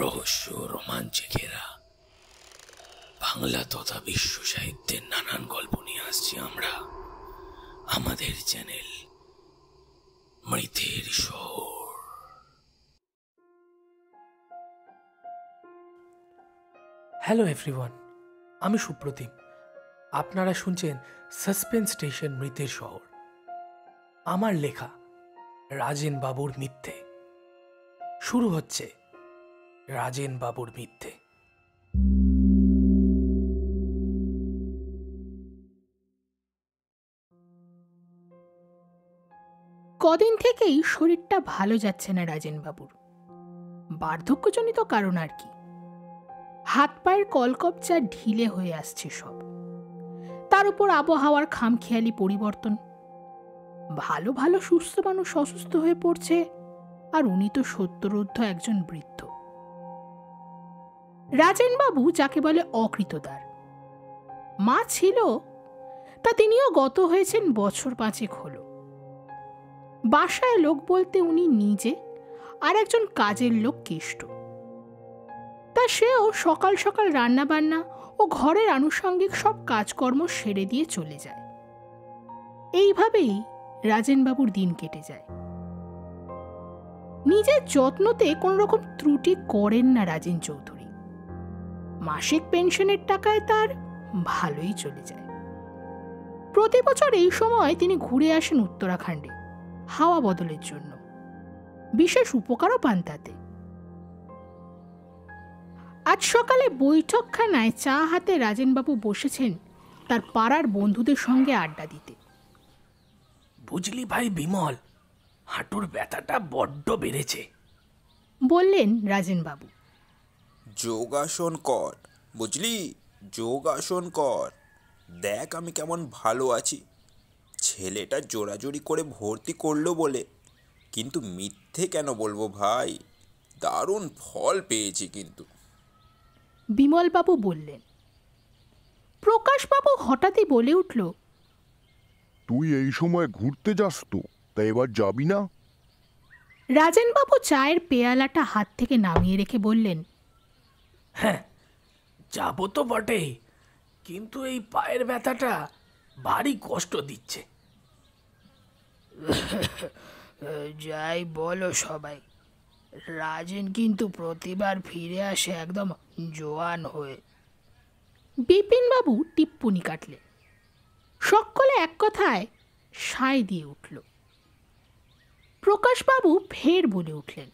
রহস্য রোমাঞ্চে ঘেরা বাংলা তথা বিশ্ব সাহিত্যের নানান গল্প নিয়ে আসছি আমরা আমাদের চ্যানেল মৃতের শহর। হ্যালো এভরিওয়ান, আমি সুপ্রতিম। আপনারা শুনছেন সাসপেন্স স্টেশন মৃতের শহর। আমার লেখা রাজেন বাবুর মিথ্যে। শুরু হচ্ছে রাজেন বাবুর মিথ্যে। কদিন থেকেই শরীরটা ভালো যাচ্ছে না রাজেন বাবুর। বার্ধক্যজনিত কারণ আর কি। হাত পায়ের কলকবজা ঢিলে হয়ে আসছে সব। তার উপর আবহাওয়ার খামখেয়ালি পরিবর্তন। ভালো ভালো সুস্থ মানুষ অসুস্থ হয়ে পড়ছে, আর উনি তো সত্তরোর্ধ্ব একজন বৃদ্ধ। রাজেন বাবু যাকে বলে অকৃতদার। মা ছিল, তা তিনিও গত হয়েছেন বছর 5 হলো। বাসায় লোক বলতে উনি নিজে আর একজন কাজের লোক কেষ্ট। তা সেও সকাল সকাল রান্না বান্না ও ঘরের আনুষঙ্গিক সব কাজকর্ম সেরে দিয়ে চলে যায়। এইভাবেই রাজেনবাবুর দিন কেটে যায়। নিজের যত্নতে কোনো রকম ত্রুটি করেন না রাজেন চৌধুরী। মাসিক পেনশনের টাকায় তার ভালোই চলে যায়। প্রতি বছর এই সময় তিনি ঘুরে আসেন উত্তরাখণ্ডে হাওয়া বদলের জন্য। বিশেষ উপকারও পান তাতে। আজ সকালে বৈঠকখানায় চা হাতে রাজেনবাবু বসেছেন তার পাড়ার বন্ধুদের সঙ্গে আড্ডা দিতে। বুঝলি ভাই বিমল, হাঁটুর ব্যথাটা বড্ড বেড়েছে, বললেন রাজেনবাবু। যোগাসন কর, বুঝলি, যোগাসন কর। দেখ আমি কেমন ভালো আছি। ছেলেটা জোরাজোরি করে ভর্তি করলো বলে, কিন্তু মিথ্যে কেন বলবো ভাই, দারুণ ফল পেয়েছি কিন্তু। বিমলবাবু বললেন। প্রকাশবাবু হঠাৎই বলে উঠল, তুই এই সময় ঘুরতে যাস তো, তা এবার যাবি না? রাজেনবাবু চায়ের পেয়ালাটা হাত থেকে নামিয়ে রেখে বললেন, হ্যাঁ যাব তো বটেই, কিন্তু এই পায়ের ব্যথাটা ভারী কষ্ট দিচ্ছে। যাই বলো সবাই, রাজেন কিন্তু প্রতিবার ফিরে আসে একদম জোয়ান হয়ে। বিপিনবাবু টিপ্পনি কাটলেন। সকলে এক কথায় সায় দিয়ে উঠল। প্রকাশবাবু ফের বলে উঠলেন,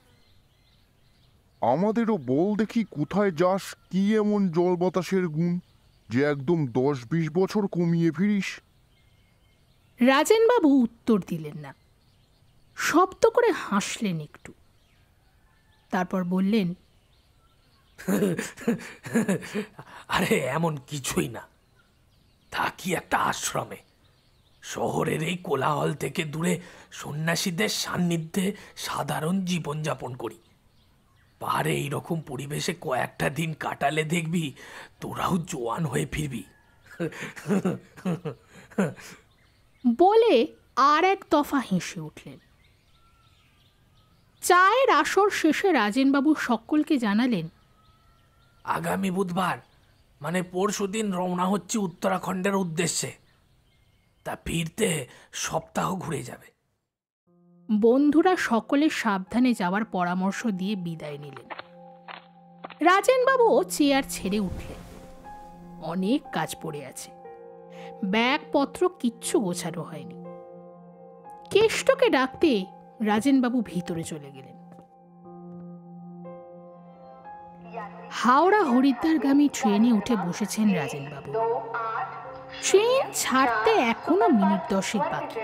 আমাদেরও বল দেখি কোথায় যাস, কি এমন জল বাতাসের গুণ যে একদম 10-20 বছর কমিয়ে ফিরিস? রাজেনবাবু উত্তর দিলেন না। শব্দ করে হাসলেন একটু, তারপর বললেন, আরে এমন কিছুই না, থাকি একটা আশ্রমে। শহরের এই কোলাহল থেকে দূরে সন্ন্যাসীদের সান্নিধ্যে সাধারণ জীবনযাপন করি। পাহাড়ে এইরকম পরিবেশে কয়েকটা দিন কাটালে দেখবি তোরাও জোয়ান হয়ে ফিরবি। বলে আর এক দফা হেসে উঠলেন। চায়ের আসর শেষে রাজেনবাবু সকলকে জানালেন, আগামী বুধবার মানে পরশুদিন রওনা হচ্ছে উত্তরাখণ্ডের উদ্দেশ্যে। তা ফিরতে সপ্তাহ ঘুরে যাবে। বন্ধুরা সকলে সাবধানে যাওয়ার পরামর্শ দিয়ে বিদায় নিলেন। রাজেনবাবুও চেয়ার ছেড়ে উঠলেন। অনেক কাজ পড়ে আছে। ব্যাগপত্র কিচ্ছু গোছানো হয়নি। কেষ্টকে ডাকতে রাজেনবাবু ভিতরে চলে গেলেন। হাওড়া হরিদ্বারগামী ট্রেনে উঠে বসেছেন রাজেনবাবু। ট্রেন ছাড়তে এখনো মিনিট 10 বাকি।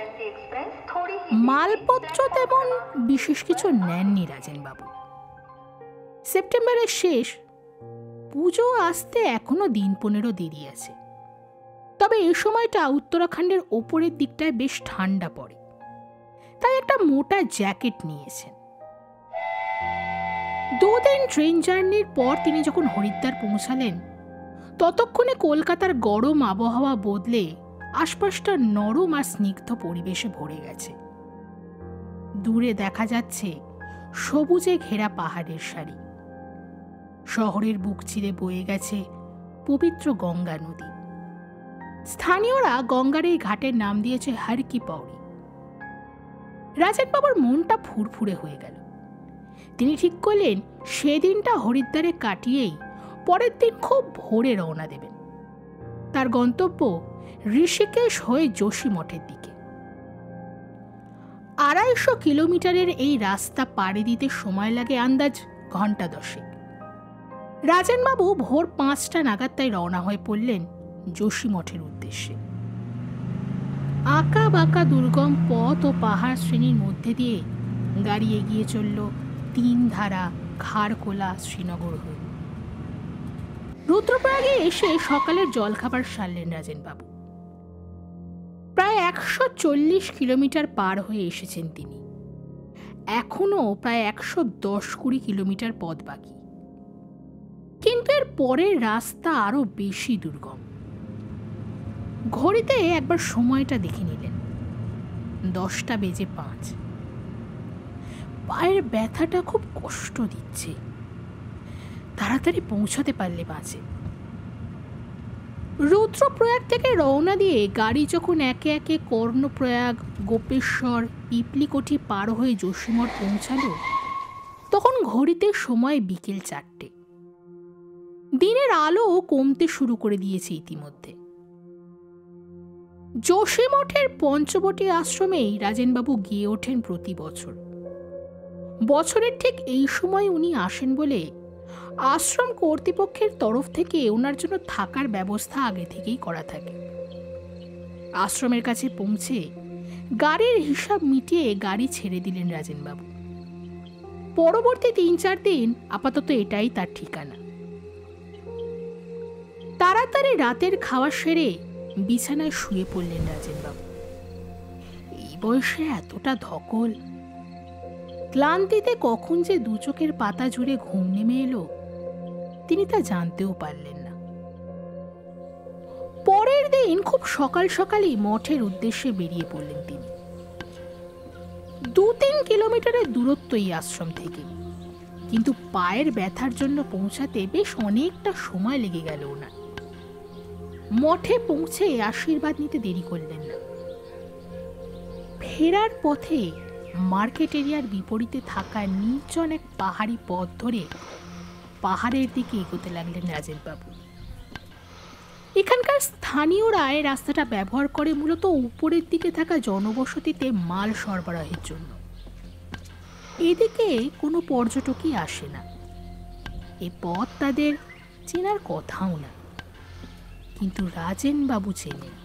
মালপত্র তেমন বিশেষ কিছু নেননি রাজেনবাবু। সেপ্টেম্বরের শেষ, পুজো আসতে এখনো দিন 15 দেরি আছে। তবে এই সময়টা উত্তরাখণ্ডের ওপরের দিকটায় বেশ ঠান্ডা পড়ে, তাই একটা মোটা জ্যাকেট নিয়েছেন। 2 দিন ট্রেন জার্নির পর তিনি যখন হরিদ্বার পৌঁছালেন, ততক্ষণে কলকাতার গরম আবহাওয়া বদলে আশপাশটা নরম আর স্নিগ্ধ পরিবেশে ভরে গেছে। দূরে দেখা যাচ্ছে সবুজে ঘেরা পাহাড়ের সারি। শহরের বুক চিরে বয়ে গেছে পবিত্র গঙ্গা নদী। স্থানীয়রা গঙ্গার এই ঘাটের নাম দিয়েছে হর কি পৌড়ি। রাজেনবাবুর মনটা ফুরফুরে হয়ে গেল। তিনি ঠিক করলেন সেদিনটা হরিদ্বারে কাটিয়েই পরের দিন খুব ভোরে রওনা দেবেন। তার গন্তব্য ঋষিকেশ হয়ে যোশী মঠের দিকে। 250 কিলোমিটারের এই রাস্তা পাড়ি দিতে সময় লাগে আন্দাজ ঘন্টা 10। রাজেনবাবু ভোর 5টা নাগাদ তাই রওনা হয়ে পড়লেন যোশী মঠের উদ্দেশ্যে। আঁকা বাঁকা দুর্গম পথ ও পাহাড় শ্রেণীর মধ্যে দিয়ে গাড়ি এগিয়ে চলল 3 ধারা খারকোলা শ্রীনগর হয়ে। রুদ্রপ্রয়াগে এসে সকালের জলখাবার সারলেন রাজেনবাবু। প্রায় 140 কিলোমিটার পার হয়ে এসেছেন তিনি। এখনো প্রায় 110-20 কিলোমিটার পথ বাকি, কিন্তু এর পরের রাস্তা আরো বেশি দুর্গম। ঘড়িতে একবার সময়টা দেখে নিলেন, 10:05। পায়ের ব্যথাটা খুব কষ্ট দিচ্ছে। তাড়াতাড়ি পৌঁছাতে পারলে বাঁচে। রুদ্রপ্রয়াগ থেকে রওনা দিয়ে গাড়ি যখন একে একে কর্ণপ্রয়াগ, গোপেশ্বর, পিপলিকোঠি পার হয়ে যোশীমঠ পৌঁছালো, তখন ঘড়িতে সময় বিকেল 4টে। দিনের আলো কমতে শুরু করে দিয়েছে ইতিমধ্যে। যোশীমঠের পঞ্চবটী আশ্রমেই রাজেনবাবু গিয়ে ওঠেন প্রতি বছর। বছরের ঠিক এই সময় উনি আসেন বলে আশ্রম কর্তৃপক্ষের তরফ থেকে ওনার জন্য থাকার ব্যবস্থা আগে থেকেই করা থাকে। আশ্রমের কাছে পৌঁছে গাড়ির হিসাব মিটিয়ে গাড়ি ছেড়ে দিলেন রাজেনবাবু। পরবর্তী 3-4 দিন আপাতত এটাই তার ঠিকানা। তাড়াতাড়ি রাতের খাওয়া সেরে বিছানায় শুয়ে পড়লেন রাজেনবাবু। এই বয়সে এতটা ধকল, ক্লান্তিতে কখন যে 2 চোখের পাতা জুড়ে ঘুম নেমে এলো তিনি তা জানতেও পারলেন না। পরের দিন খুব সকাল সকালই মঠের উদ্দেশ্যে বেরিয়ে পড়লেন তিনি। 2-3 কিলোমিটারের দূরত্ব এই আশ্রম থেকে, কিন্তু পায়ের ব্যথার জন্য পৌঁছাতে বেশ অনেকটা সময় লেগে গেল ওনার। মঠে পৌঁছে আশীর্বাদ নিতে দেরি করলেন না। ফেরার পথে মার্কেট এরিয়ার বিপরীতে থাকা নির্জন এক পাহাড়ি পথ ধরে পাহাড়ের দিকে এগোতে লাগলেন রাজেনবাবু। এখানকার স্থানীয়রা এই রাস্তাটা ব্যবহার করে মূলত উপরের দিকে থাকা জনবসতিতে মাল সরবরাহের জন্য। এদিকে কোনো পর্যটকই আসে না। এ পথ তাদের চেনার কথাও না, কিন্তু রাজেনবাবু চেনেন।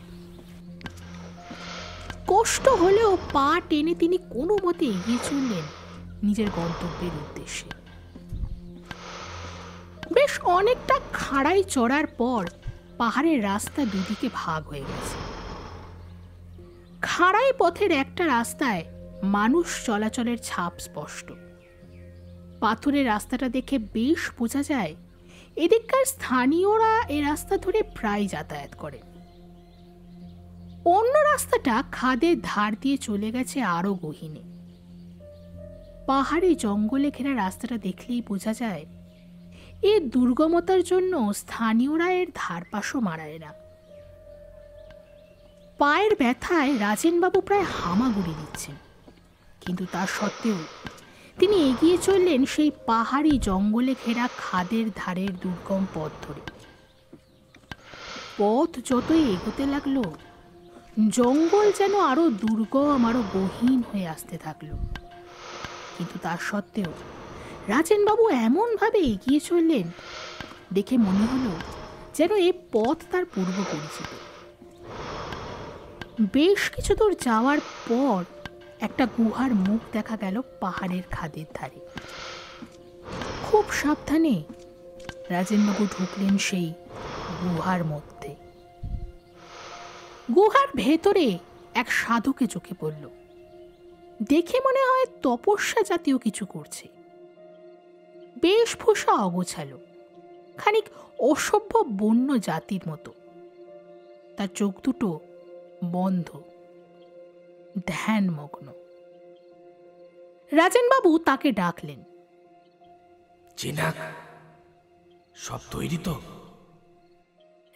কষ্ট হলেও পা টেনে তিনি কোনো মতে এগিয়ে চললেন নিজের গন্তব্যের উদ্দেশ্যে। বেশ অনেকটা খাড়াই চড়ার পর পাহাড়ের রাস্তা দুদিকে ভাগ হয়ে গেছে। খাড়াই পথের একটা রাস্তায় মানুষ চলাচলের ছাপ স্পষ্ট। পাথরের রাস্তাটা দেখে বেশ বোঝা যায় এদিককার স্থানীয়রা এই রাস্তা ধরে প্রায় যাতায়াত করে। অন্য রাস্তাটা খাদের ধার দিয়ে চলে গেছে আরো গহীনে। পাহাড়ি জঙ্গলে ঘেরা রাস্তাটা দেখলেই বোঝা যায় এর দুর্গমতার জন্য স্থানীয়রা এর ধারপাশও মারায় না। পায়ের ব্যথায় রাজেনবাবু প্রায় হামাগুড়ি দিচ্ছেন, কিন্তু তা সত্ত্বেও তিনি এগিয়ে চললেন সেই পাহাড়ি জঙ্গলে ঘেরা খাদের ধারের দুর্গম পথ ধরে। পথ যতই এগোতে লাগলো, জঙ্গল যেন আরো দুর্গম, আরো গহীন হয়ে আসতে থাকলো। কিন্তু তার সত্ত্বেও রাজেনবাবু এমনভাবে এগিয়ে চললেন, দেখে মনে হলো যেন এই পথ তার পূর্ব পরিচিত। বেশ কিছু দূর যাওয়ার পর একটা গুহার মুখ দেখা গেল পাহাড়ের খাদের ধারে। খুব সাবধানে রাজেনবাবু ঢুকলেন সেই গুহার মধ্যে। গুহার ভেতরে এক সাধুকে চোখে পড়ল। দেখে মনে হয় তপস্যা জাতীয় কিছু করছে। বেশভূষা অগোছালো, খানিক অসভ্য বন্য জাতির মতো। তার চোখ দুটো বন্ধ, ধ্যানমগ্ন। রাজেনবাবু তাকে ডাকলেন। চিনাক, সব তৈরি তো?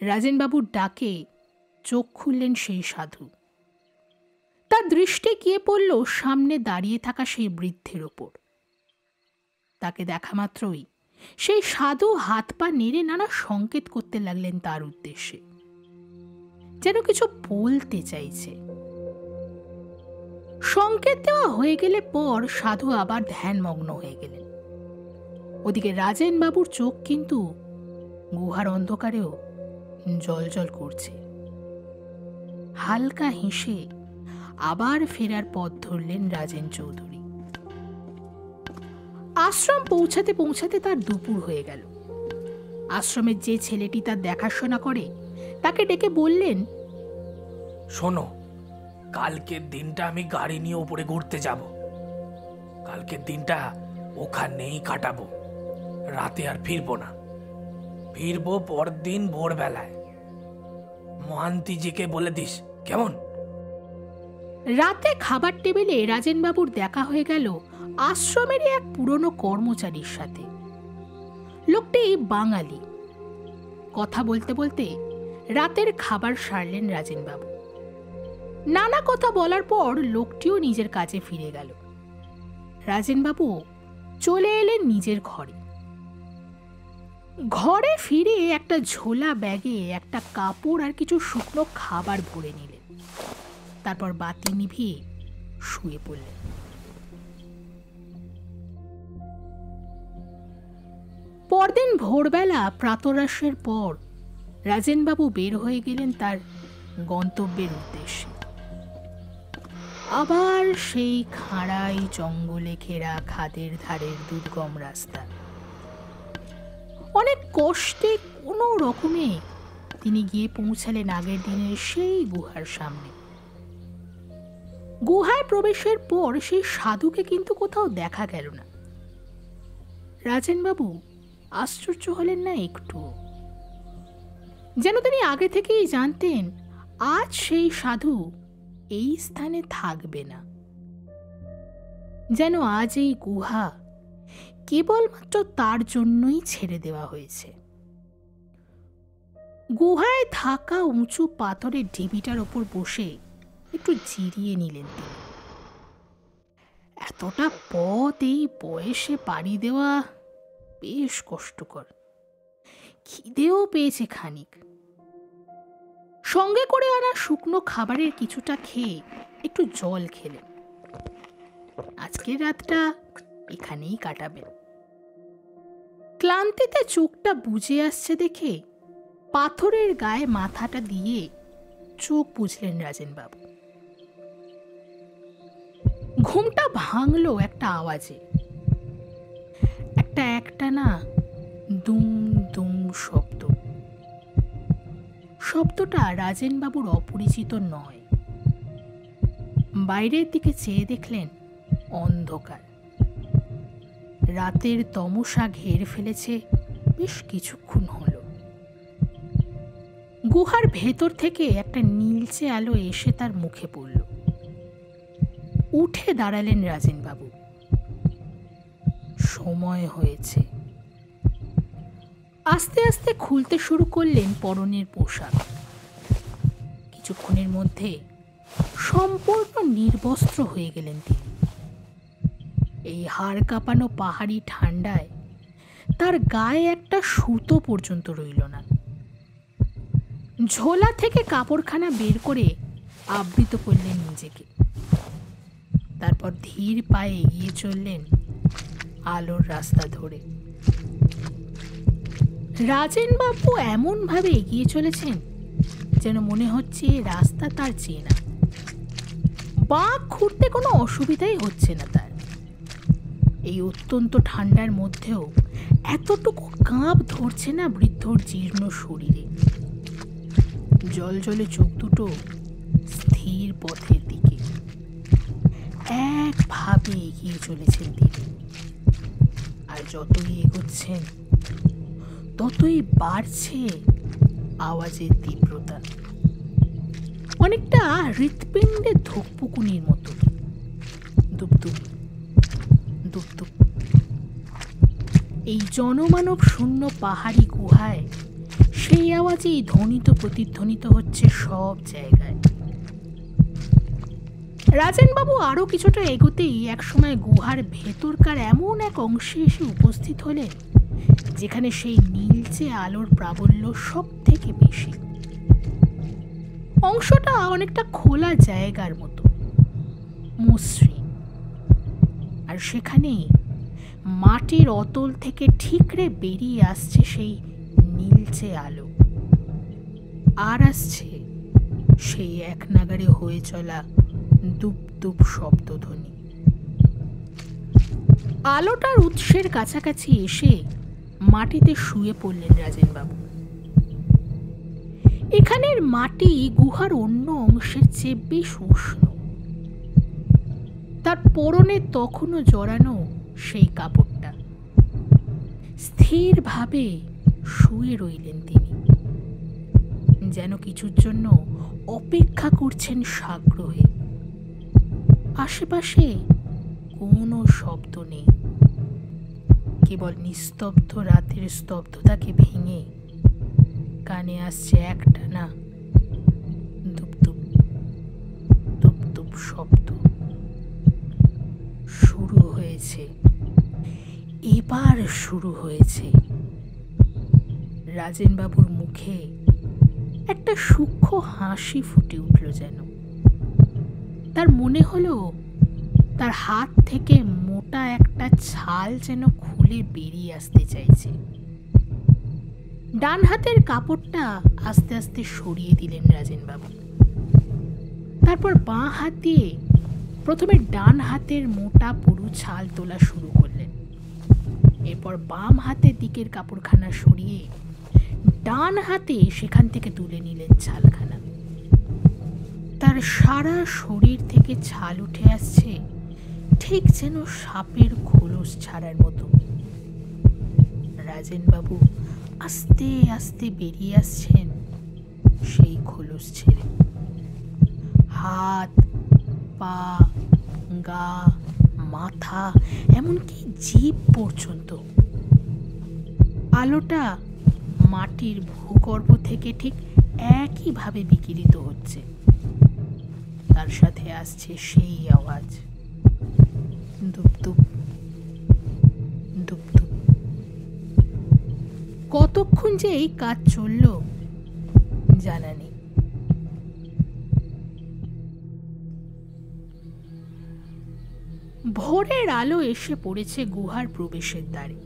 রাজেনবাবুর ডাকে চোখ খুললেন সেই সাধু। তার দৃষ্টি গিয়ে পড়ল সামনে দাঁড়িয়ে থাকা সেই বৃদ্ধের ওপর। তাকে দেখা মাত্রই সেই সাধু হাত পা নেড়ে নানা সংকেত করতে লাগলেন তার উদ্দেশ্যে, যেন কিছু বলতে চাইছে। সংকেত দেওয়া হয়ে গেলে পর সাধু আবার ধ্যানমগ্ন হয়ে গেলেন। ওদিকে রাজেনবাবুর চোখ কিন্তু গুহার অন্ধকারেও জলজল করছে। হালকা হেসে আবার ফেরার পথ ধরলেন রাজেন চৌধুরী। আশ্রম পৌঁছাতে পৌঁছাতে তার দুপুর হয়ে গেল। আশ্রমের যে ছেলেটি তার দেখাশোনা করে তাকে ডেকে বললেন, শোনো, কালকের দিনটা আমি গাড়ি নিয়ে উপরে ঘুরতে যাব। কালকের দিনটা ওখানেই কাটাবো, রাতে আর ফিরবো না। ফিরবো পরদিন ভোরবেলায়। মহান্তিজিকে বলে দিস, কেমন? রাতে খাবার টেবিলে রাজেনবাবুর দেখা হয়ে গেল আশ্রমেরই এক পুরনো কর্মচারীর সাথে। লোকটি বাঙালি। কথা বলতে বলতে রাতের খাবার সারলেন রাজেনবাবু। নানা কথা বলার পর লোকটিও নিজের কাজে ফিরে গেল। রাজেনবাবু চলে এলেন নিজের ঘরে। ঘরে ফিরে একটা ঝোলা ব্যাগে একটা কাপড় আর কিছু শুকনো খাবার ভরে নিলেন। তারপর বাতি নিভিয়ে শুয়ে পড়লেন। পরদিন ভোরবেলা প্রাতরাশের পর রাজেনবাবু বের হয়ে গেলেন তার গন্তব্যের উদ্দেশ্যে। আবার সেই খাঁড়াই জঙ্গলে ঘেরা খাদের ধারের দুর্গম রাস্তা। অনেক কষ্টে কোনো রকমে তিনি গিয়ে পৌঁছালেন আগের দিনের সেই গুহার সামনে। গুহায় প্রবেশের পর সেই সাধুকে কিন্তু কোথাও দেখা গেল না। রাজেনবাবু আশ্চর্য হলেন না একটু। যেন তিনি আগে থেকেই জানতেন আজ সেই সাধু এই স্থানে থাকবে না। যেন আজ এই গুহা কেবলমাত্র তার জন্যই ছেড়ে দেওয়া হয়েছে। গুহায় থাকা উঁচু পাথরের ঢিবিটার ওপর বসে একটু জিরিয়ে নিলেন তিনি। এতটা পথ এই বয়সে পাড়ি দেওয়া বেশ কষ্টকর। খিদেও পেয়েছে খানিক। সঙ্গে করে আনা শুকনো খাবারের কিছুটা খেয়ে একটু জল খেলেন। আজকের রাতটা এখানেই কাটাবেন। ক্লান্তিতে চোখটা বুজে আসছে দেখে পাথরের গায়ে মাথাটা দিয়ে চোখ বুঝলেন রাজেনবাবু। ঘুমটা ভাঙলো একটা আওয়াজে। একটা না দুম দুম শব্দ। শব্দটা রাজেনবাবুর অপরিচিত নয়। বাইরের দিকে চেয়ে দেখলেন অন্ধকার। রাতের তমসা ঘেরে ফেলেছে বেশ কিছুক্ষণ হলো। গুহার ভেতর থেকে একটা নীলচে আলো এসে তার মুখে পড়ল। উঠে দাঁড়ালেন রাজেনবাবু। সময় হয়েছে। আস্তে আস্তে খুলতে শুরু করলেন পরনের পোশাক। কিছুক্ষণের মধ্যে সম্পূর্ণ নির্বস্ত্র হয়ে গেলেন তিনি। এই হাড় কাঁপানো পাহাড়ি ঠান্ডায় তার গায়ে একটা সুতো পর্যন্ত রইল না। ঝোলা থেকে কাপড়খানা বের করে আবৃত করলেন নিজেকে। তারপর ধীর পায়ে এগিয়ে চললেন আলোর রাস্তা ধরে। রাজেনবাবু এমন ভাবে এগিয়ে চলেছেন যেন মনে হচ্ছে রাস্তা তার চেনা। বাঁক ঘুরতে কোনো অসুবিধাই হচ্ছে না তার। এই অত্যন্ত ঠান্ডার মধ্যেও এতটুকু কাঁপ ধরছে না বৃদ্ধর জীর্ণ শরীরে। জলজলে চোখ দুটো স্থির পথের দিকে একভাবে এগিয়ে চলেছেন তিনি। আর যতই এগোচ্ছেন ততই বাড়ছে আওয়াজের তীব্রতা, অনেকটা হৃৎপিণ্ডের ধুকপুকুনির মতো। দুপদুপ দুপদুপ এই জনমানব শূন্য পাহাড়ি গুহায় সেই আওয়াজেই ধ্বনিত প্রতিধ্বনিত হচ্ছে সব জায়গায়। রাজেনবাবু আরো কিছুটা এগোতেই একসময় গুহার ভেতরকার এমন এক অংশে এসে উপস্থিত হলেন যেখানে সেই নীলচে আলোর প্রাবল্য সব থেকে বেশি। অংশটা অনেকটা খোলা জায়গার মতো, মসৃণ, আর সেখানেই মাটির অতল থেকে ঠিকরে বেরিয়ে আসছে সেই নীলচে আলো, আর আসছে সেই এক নাগাড়ে হয়ে চলা দুপ দুপ শব্দধ্বনি। আলোটার উৎসের কাছাকাছি এসে মাটিতে শুয়ে পড়লেন রাজেনবাবু। এখানের মাটি গুহার অন্য অংশের চেয়ে বেশ উষ্ণ। তার পরনে তখনও জড়ানো সেই কাপড়টা। স্থিরভাবে শুয়ে রইলেন তিনি, যেন কিছুর জন্য অপেক্ষা করছেন সাগ্রহে। আশেপাশে কোনো শব্দ নেই, কেবল নিস্তব্ধ রাতের স্তব্ধতাকে ভেঙে কানে আসছে একটানা ধুপধুপ ধুপধুপ শব্দ। শুরু হয়েছে, এবার শুরু হয়েছে। রাজেনবাবুর মুখে একটা সূক্ষ্ম হাসি ফুটে উঠল যেন। তার মনে হলো তার হাত থেকে মোটা একটা ছাল যেন খুলে বেরিয়ে আসতে চাইছে। ডান হাতের কাপড়টা আস্তে আস্তে সরিয়ে দিলেন রাজেনবাবু। তারপর বাঁ হাত দিয়ে প্রথমে ডান হাতের মোটা পুরু ছাল তোলা শুরু করলেন। এরপর বাম হাতের দিকের কাপড়খানা সরিয়ে ডান হাতে সেখান থেকে তুলে নিলেন ছালখানা। তার সারা শরীর থেকে ছাল উঠে আসছে ঠিক যেন সাপের খোলস ছাড়ার মতো। রাজেনবাবু আস্তে আস্তে বেরিয়ে আসছেন সেই খোলস ছেড়ে। হাত, পা, গা, মাথা, এমনকি জিভ পর্যন্ত। আলোটা মাটির ভূগর্ভ থেকে ঠিক একইভাবে বিকিরিত হচ্ছে। তার সাথে আসছে সেই আওয়াজ, ধুপধুপ ধুপধুপ। কতক্ষণ যে এই কাজ চলল জানা নেই। ভোরের আলো এসে পড়েছে গুহার প্রবেশের দ্বারে।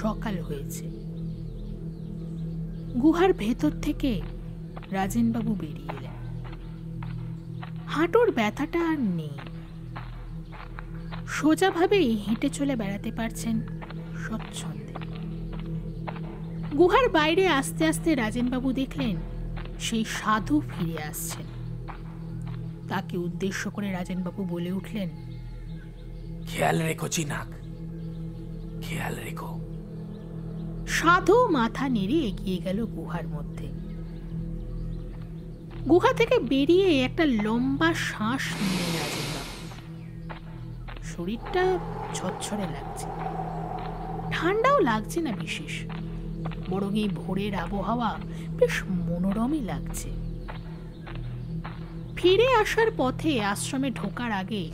সকাল হয়েছে। গুহার ভেতর থেকে রাজেনবাবু বেরিয়ে এলেন। হাঁটুর ব্যথাটা আর নেই। সোজাভাবেই হেঁটে চলে বেড়াতে পারছেন স্বচ্ছন্দে। গুহার বাইরে আস্তে আস্তে রাজেনবাবু দেখলেন সেই সাধু ফিরে আসছেন। তাকে উদ্দেশ্য করে রাজেনবাবু বলে উঠলেন, খেয়াল রেখো চিনাক, খেয়াল রেখো। সাধু মাথা নেড়ে এগিয়ে গেল গুহার মধ্যে। গুহা থেকে বেরিয়ে একটা লম্বা শ্বাস নিয়ে রাজেনবাবু। শরীরটা ঝরঝরে লাগছে, ঠান্ডাও লাগছে না বিশেষ, বরং এই ভোরের আবহাওয়া বেশ মনোরমই লাগছে। ফিরে আসার পথে আশ্রমে ঢোকার আগে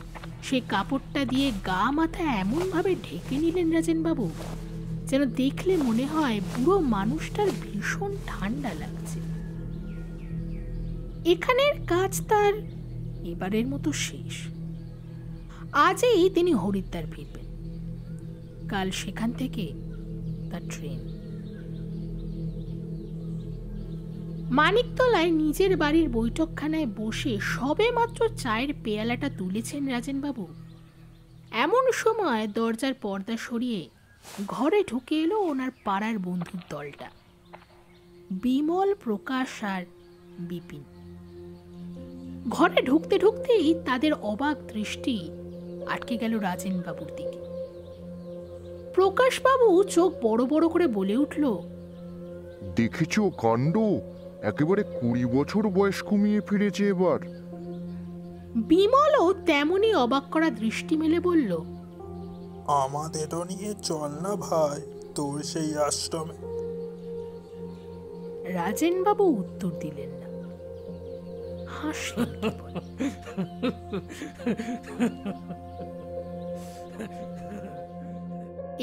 সে কাপড়টা দিয়ে গা মাথা এমনভাবে ঢেকে নিলেন রাজেনবাবু যেন দেখলে মনে হয় পুরো মানুষটার ভীষণ ঠান্ডা লাগছে। এখানের কাজ তার এবারের মতো শেষ। আজই তিনি হরিদ্বার ফিরবেন। কাল সেখান থেকে তার ট্রেন। মানিকতলায় নিজের বাড়ির বৈঠকখানায় বসে সবে মাত্র চায়ের পেয়ালাটা তুলেছেন রাজেনবাবু, এমন সময় দরজার পর্দা সরিয়ে ঘরে ঢুকে এলো ওনার পাড়ার বন্ধুর দলটা, বিমল, প্রকাশ আর বিপিন। ঘরে ঢুকতে ঢুকতেই তাদের অবাক দৃষ্টি আটকে গেল রাজেনবাবুর দিকে। প্রকাশবাবু চোখ বড় বড় করে বলে উঠল, দেখেছো কাণ্ড, একেবারে 20 বছর বয়স কমিয়ে ফিরেছে এবার। বিমলও তেমনই অবাক করা দৃষ্টি মেলে বলল, আমাদেরও নিয়ে চল না ভাই তোর সেই আশ্রমে। রাজেনবাবু উত্তর দিলেন না, হাসলেন কেবল।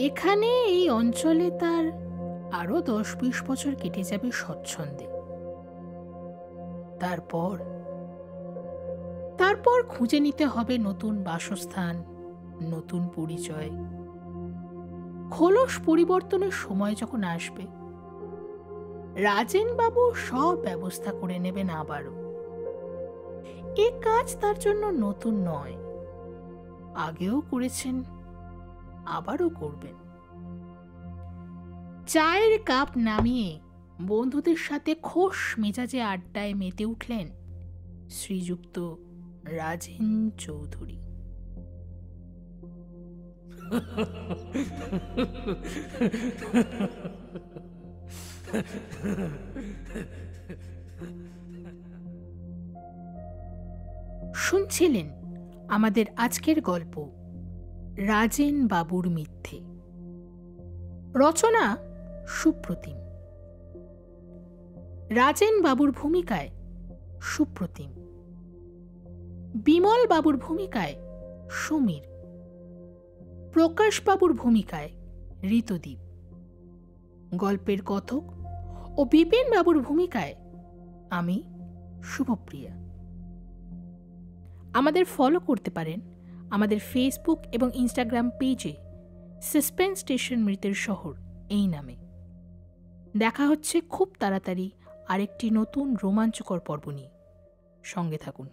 এখানে এই অঞ্চলে তার আরো 10-20 বছর কেটে যাবে স্বচ্ছন্দে। তারপর খুঁজে নিতে হবে নতুন বাসস্থান, নতুন পরিচয়। খোলস পরিবর্তনের সময় যখন আসবে, রাজেনবাবু সব ব্যবস্থা করে নেবেন আবারও। এ কাজ তার জন্য নতুন নয়, আগেও করেছেন, আবারও করবেন। চায়ের কাপ নামিয়ে বন্ধুদের সাথে খোশ মেজাজে আড্ডায় মেতে উঠলেন শ্রীযুক্ত রাজেন চৌধুরী। শুনছিলেন আমাদের আজকের গল্প রাজেন বাবুর মিথ্যে। রচনা সুপ্রতিম। রাজেন বাবুর ভূমিকায় সুপ্রতিম, বিমল বাবুর ভূমিকায় সমীর, প্রকাশ বাবুর ভূমিকায় ঋতদীপ, গল্পের কথক ও বিপিন বাবুর ভূমিকায় আমি শুভপ্রিয়া। আমাদের ফলো করতে পারেন আমাদের ফেসবুক এবং ইনস্টাগ্রাম পেজে সাসপেন্স স্টেশন মৃতের শহর এই নামে। দেখা হচ্ছে খুব তাড়াতাড়ি আরেকটি নতুন রোমাঞ্চকর পর্ব নিয়ে। সঙ্গে থাকুন।